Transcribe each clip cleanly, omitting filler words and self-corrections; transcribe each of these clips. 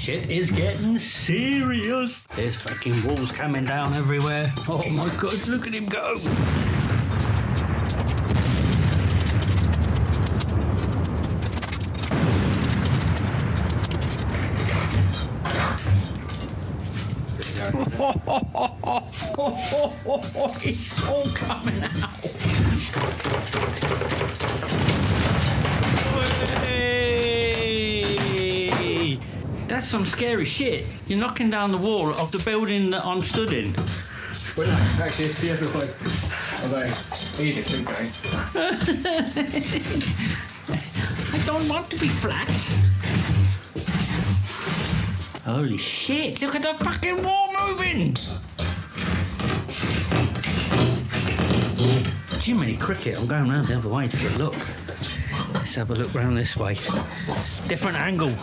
Shit is getting serious. There's fucking walls coming down everywhere. Oh my god, look at him go. It's all coming out. Hey! That's some scary shit. You're knocking down the wall of the building that I'm stood in. Well, no, actually, it's the other way. Although, either could go. I don't want to be flat. Holy shit, look at the fucking wall moving! Jiminy cricket, I'm going round the other way for a look. Let's have a look round this way. Different angle.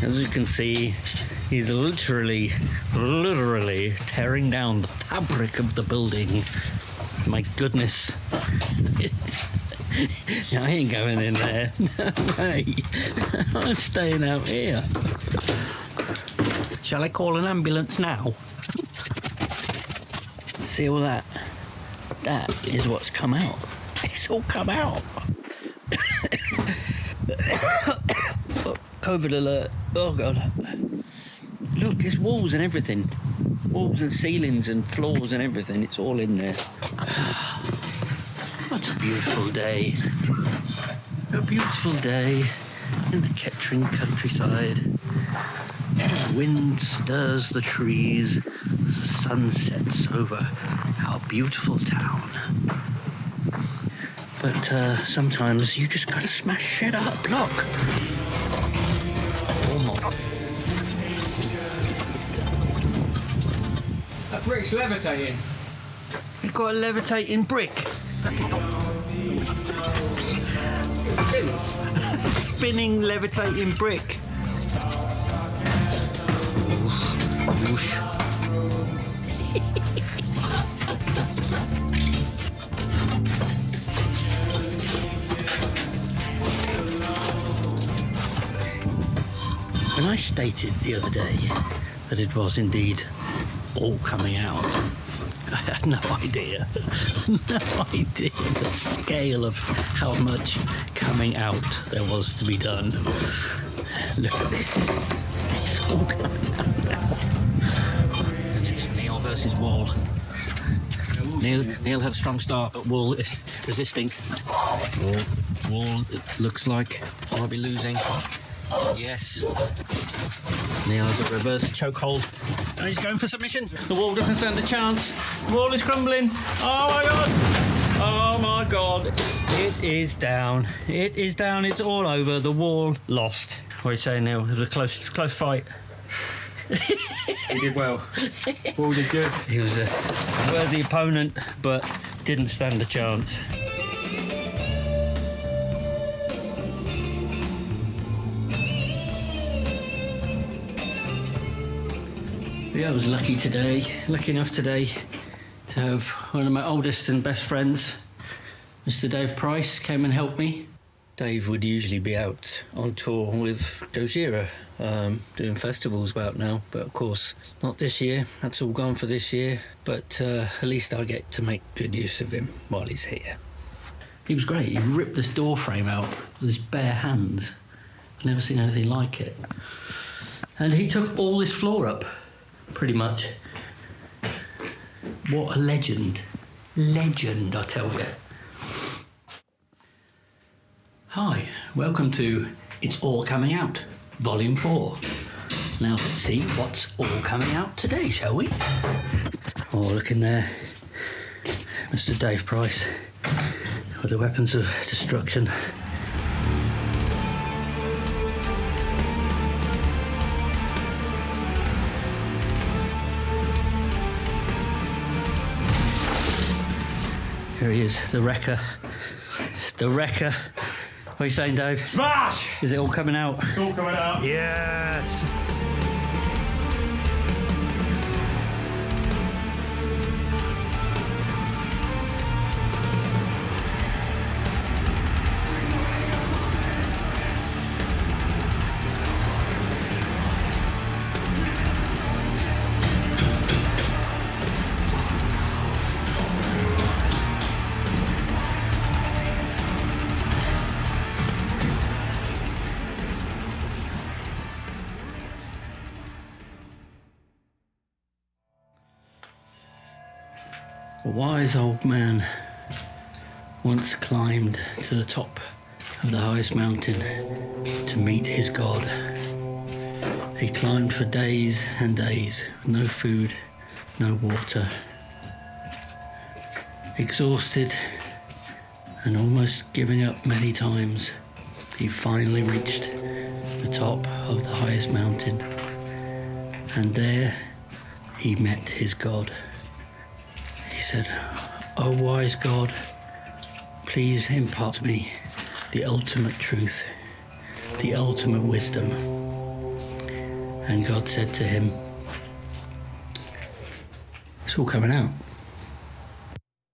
As you can see, he's literally tearing down the fabric of the building. My goodness. I ain't going in there. No way. I'm staying out here. Shall I call an ambulance now? See all that? That is what's come out. It's all come out. COVID alert. Oh god. Look, it's walls and everything. Walls and ceilings and floors and everything. It's all in there. What a beautiful day. A beautiful day in the Kettering countryside. The wind stirs the trees as the sun sets over our beautiful town. But sometimes you just gotta smash shit up, look. Or more. That brick's levitating. You've got a levitating brick. Spinning, levitating brick. Whoosh. When I stated the other day that it was indeed all coming out, I had no idea the scale of how much coming out there was to be done. Look at this. It's all coming out now. And it's Neil versus Wall. Neil had a strong start, but Wall is resisting. Wall it looks like I'll be losing. Yes. Neil has a reverse chokehold. And he's going for submission. The wall doesn't stand a chance. The wall is crumbling. Oh my god. Oh my god. It is down. It is down. It's all over. The wall lost. What are you saying, Neil? It was a close fight. He did well. Wall did good. He was a worthy opponent, but didn't stand a chance. Yeah, I was lucky enough today to have one of my oldest and best friends, Mr. Dave Price, came and helped me. Dave would usually be out on tour with Gojira, doing festivals about now, but of course not this year. That's all gone for this year, but at least I get to make good use of him while he's here. He was great. He ripped this door frame out with his bare hands. I've never seen anything like it. And he took all this floor up. Pretty much. What a legend. Legend, I tell you. Hi, welcome to It's All Coming Out, Volume 4. Now let's see what's all coming out today, shall we? Oh, look in there. Mr. Dave Price with the weapons of destruction. Here he is, the wrecker. The wrecker. What are you saying, Dave? Smash! Is it all coming out? It's all coming out. Yes! A wise old man once climbed to the top of the highest mountain to meet his God. He climbed for days and days, no food, no water. Exhausted and almost giving up many times, he finally reached the top of the highest mountain, and there he met his God. He said, "O wise God, please impart to me the ultimate truth, the ultimate wisdom." And God said to him, "It's all coming out."